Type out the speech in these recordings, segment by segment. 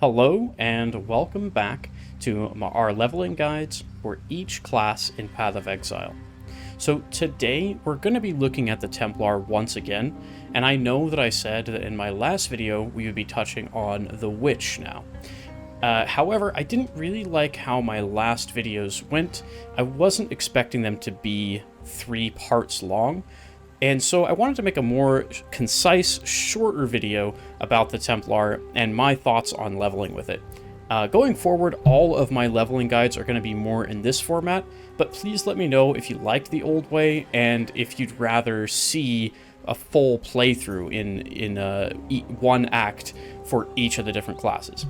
Hello and welcome back to our leveling guides for each class in Path of Exile. So today we're going to be looking at the Templar once again, and I know that I said that in my last video we would be touching on the Witch now. However, I didn't really like how my last videos went. I wasn't expecting them to be 3 parts long. And so I wanted to make a more concise, shorter video about the Templar and my thoughts on leveling with it. Going forward, all of my leveling guides are going to be more in this format, but please let me know if you liked the old way and if you'd rather see a full playthrough in one act for each of the different classes.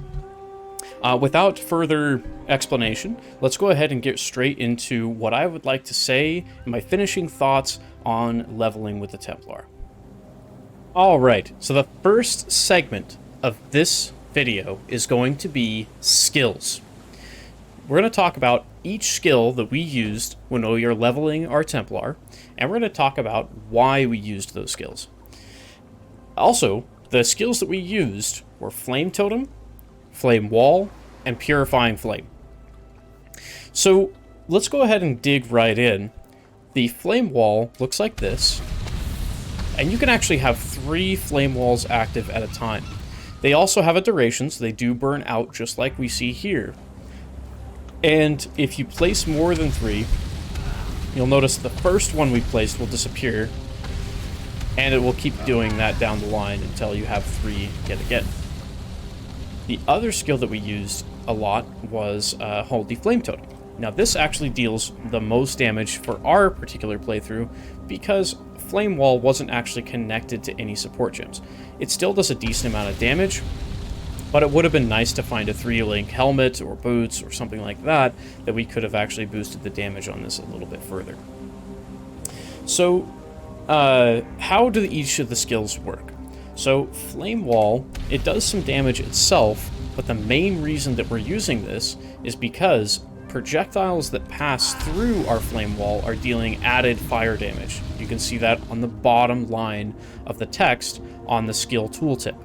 Without further explanation, let's go ahead and get straight into what I would like to say in my finishing thoughts on leveling with the Templar. Alright, so the first segment of this video is going to be skills. We're going to talk about each skill that we used when we are leveling our Templar, and we're going to talk about why we used those skills. Also, the skills that we used were Flame Totem, Flame Wall, and Purifying Flame. So let's go ahead and dig right in. The Flame Wall looks like this, and you can actually have 3 Flame Walls active at a time. They also have a duration, so they do burn out just like we see here. And if you place more than 3, you'll notice the first one we placed will disappear, and it will keep doing that down the line until you have 3 yet again. The other skill that we used a lot was Holy Flame Totem. Now this actually deals the most damage for our particular playthrough because Flame Wall wasn't actually connected to any support gems. It still does a decent amount of damage, but it would have been nice to find a 3-link helmet or boots or something like that we could have actually boosted the damage on this a little bit further. So how do each of the skills work? So Flame Wall, it does some damage itself, but the main reason that we're using this is because projectiles that pass through our Flame Wall are dealing added fire damage. You can see that on the bottom line of the text on the skill tooltip.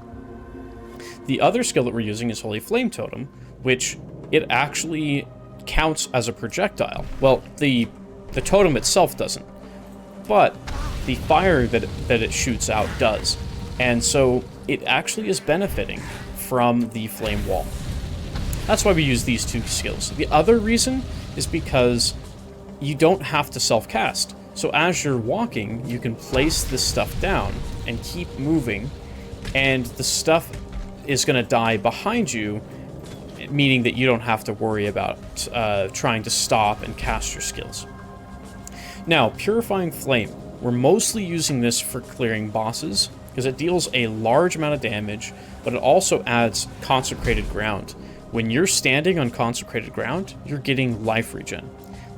The other skill that we're using is Holy Flame Totem, which it actually counts as a projectile. Well, the totem itself doesn't, but the fire that it shoots out does. And so it actually is benefiting from the Flame Wall. That's why we use these 2 skills. The other reason is because you don't have to self-cast. So as you're walking, you can place this stuff down and keep moving, and the stuff is going to die behind you, meaning that you don't have to worry about trying to stop and cast your skills. Now, Purifying Flame. We're mostly using this for clearing bosses, because it deals a large amount of damage, but it also adds Consecrated Ground. When you're standing on Consecrated Ground, you're getting life regen.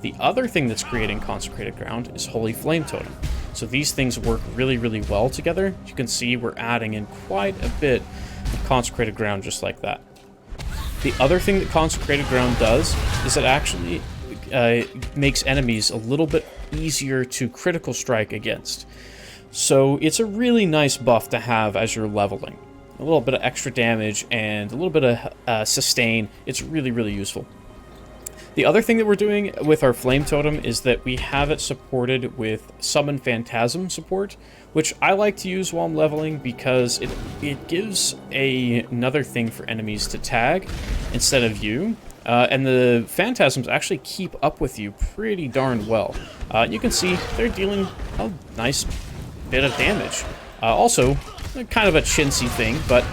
The other thing that's creating Consecrated Ground is Holy Flame Totem. So these things work really, really well together. You can see we're adding in quite a bit of Consecrated Ground just like that. The other thing that Consecrated Ground does is it actually makes enemies a little bit easier to critical strike against. So it's a really nice buff to have as you're leveling. A little bit of extra damage and a little bit of sustain. It's really, really useful. The other thing that we're doing with our Flame Totem is that we have it supported with Summon Phantasm support, which I like to use while I'm leveling because it gives another thing for enemies to tag instead of you. And the Phantasms actually keep up with you pretty darn well. You can see they're dealing a nice bit of damage. Also, kind of a chintzy thing, but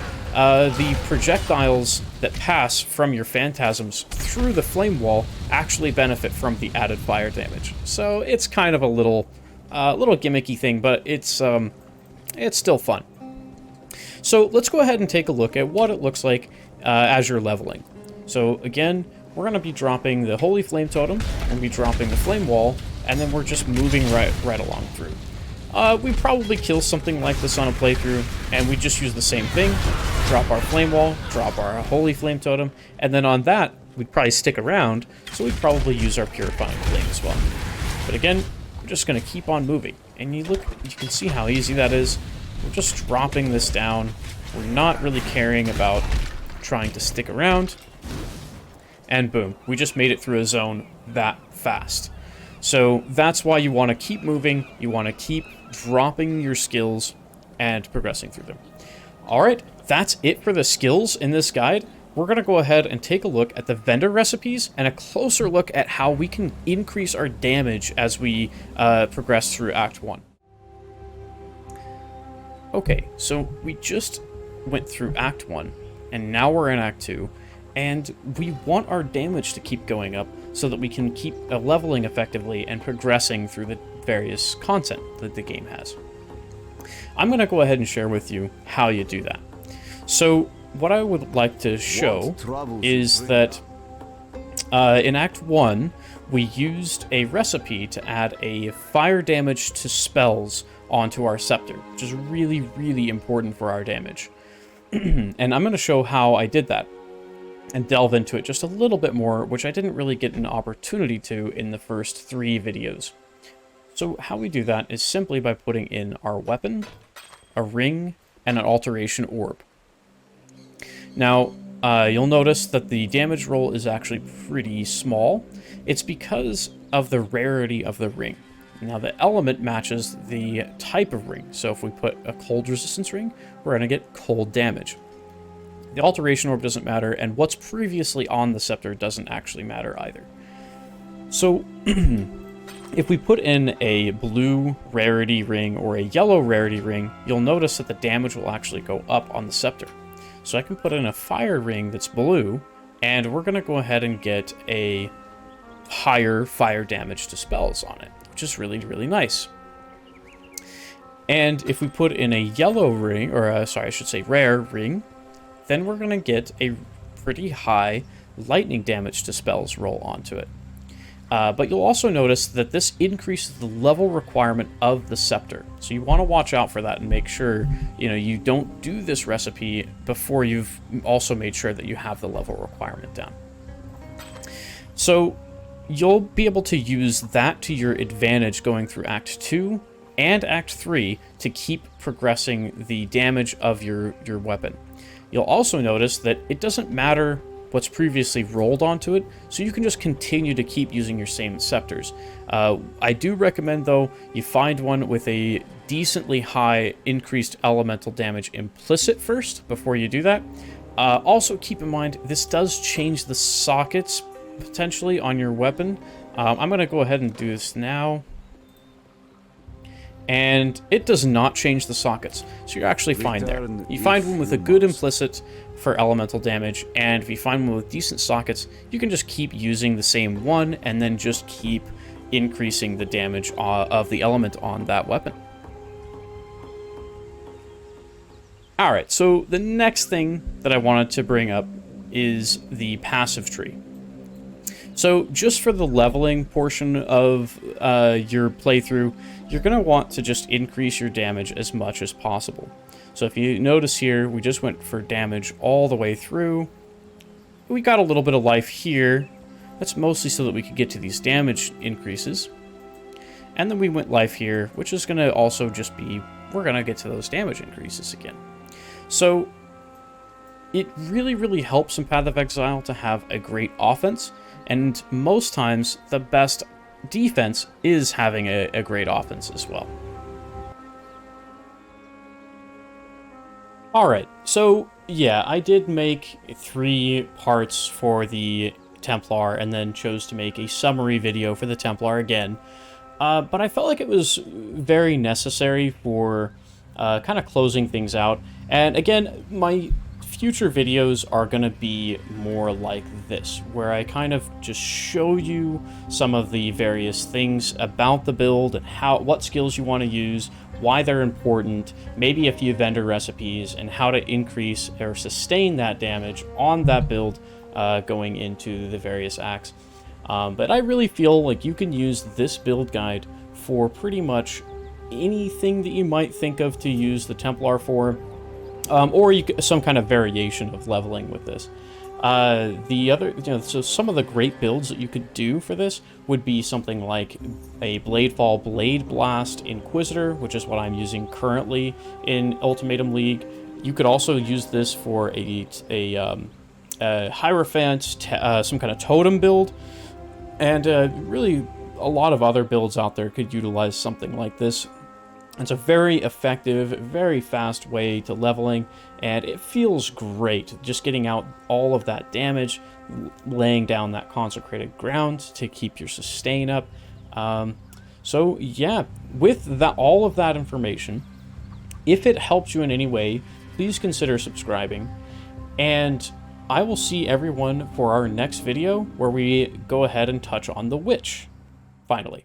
the projectiles that pass from your Phantasms through the Flame Wall actually benefit from the added fire damage. So it's kind of a little gimmicky thing, but it's still fun. So let's go ahead and take a look at what it looks like as you're leveling. So again, we're going to be dropping the Holy Flame Totem, we're going to be dropping the Flame Wall, and then we're just moving right along through. We probably kill something like this on a playthrough, and we just use the same thing. Drop our Flame Wall, drop our Holy Flame Totem, and then on that, we'd probably stick around, so we'd probably use our Purifying Flame as well. But again, we're just going to keep on moving. And you can see how easy that is. We're just dropping this down. We're not really caring about trying to stick around. And boom, we just made it through a zone that fast. So that's why you want to keep moving, you want to keep dropping your skills and progressing through them. Alright, that's it for the skills in this guide. We're going to go ahead and take a look at the vendor recipes and a closer look at how we can increase our damage as we progress through Act 1. Okay, so we just went through Act 1, and now we're in Act 2, and we want our damage to keep going up so that we can keep leveling effectively and progressing through the various content that the game has. I'm going to go ahead and share with you how you do that. So what I would like to show is that in Act 1, we used a recipe to add a fire damage to spells onto our scepter, which is really, really important for our damage. And I'm going to show how I did that and delve into it just a little bit more, which I didn't really get an opportunity to in the first 3 videos. So how we do that is simply by putting in our weapon, a ring, and an alteration orb. Now, you'll notice that the damage roll is actually pretty small. It's because of the rarity of the ring. Now, the element matches the type of ring. So if we put a cold resistance ring, we're going to get cold damage. The alteration orb doesn't matter, and what's previously on the scepter doesn't actually matter either. So if we put in a blue rarity ring or a yellow rarity ring, you'll notice that the damage will actually go up on the scepter. So I can put in a fire ring that's blue, and we're going to go ahead and get a higher fire damage to spells on it, which is really, really nice. And if we put in a yellow ring, or I should say rare ring, then we're going to get a pretty high lightning damage to spells roll onto it. But you'll also notice that this increases the level requirement of the scepter. So you want to watch out for that and make sure, you don't do this recipe before you've also made sure that you have the level requirement down. So you'll be able to use that to your advantage going through Act 2 and Act 3 to keep progressing the damage of your weapon. You'll also notice that it doesn't matter what's previously rolled onto it, so you can just continue to keep using your same scepters. I do recommend, though, you find one with a decently high increased elemental damage implicit first before you do that. Also keep in mind, this does change the sockets potentially on your weapon. I'm going to go ahead and do this now. And it does not change the sockets, so you're actually fine there. You find one with a good implicit for elemental damage, and if you find one with decent sockets, you can just keep using the same one, and then just keep increasing the damage of the element on that weapon. Alright, so the next thing that I wanted to bring up is the passive tree. So just for the leveling portion of your playthrough, you're going to want to just increase your damage as much as possible. So if you notice here, we just went for damage all the way through. We got a little bit of life here. That's mostly so that we could get to these damage increases. And then we went life here, which is going to also just be, we're going to get to those damage increases again. So it really, really helps in Path of Exile to have a great offense. And most times, the best defense is having a great offense as well. Alright, so yeah, I did make 3 parts for the Templar and then chose to make a summary video for the Templar again. But I felt like it was very necessary for kind of closing things out. And again, my future videos are going to be more like this, where I kind of just show you some of the various things about the build and what skills you want to use, why they're important, maybe a few vendor recipes, and how to increase or sustain that damage on that build going into the various acts. But I really feel like you can use this build guide for pretty much anything that you might think of to use the Templar for. Or some kind of variation of leveling with this. So some of the great builds that you could do for this would be something like a Bladefall Blade Blast Inquisitor, which is what I'm using currently in Ultimatum League. You could also use this for a Hierophant, some kind of totem build, and really a lot of other builds out there could utilize something like this. It's a very effective, very fast way to leveling, and it feels great just getting out all of that damage, laying down that consecrated ground to keep your sustain up. So yeah, with all of that information, if it helps you in any way, please consider subscribing, and I will see everyone for our next video where we go ahead and touch on the Witch, finally.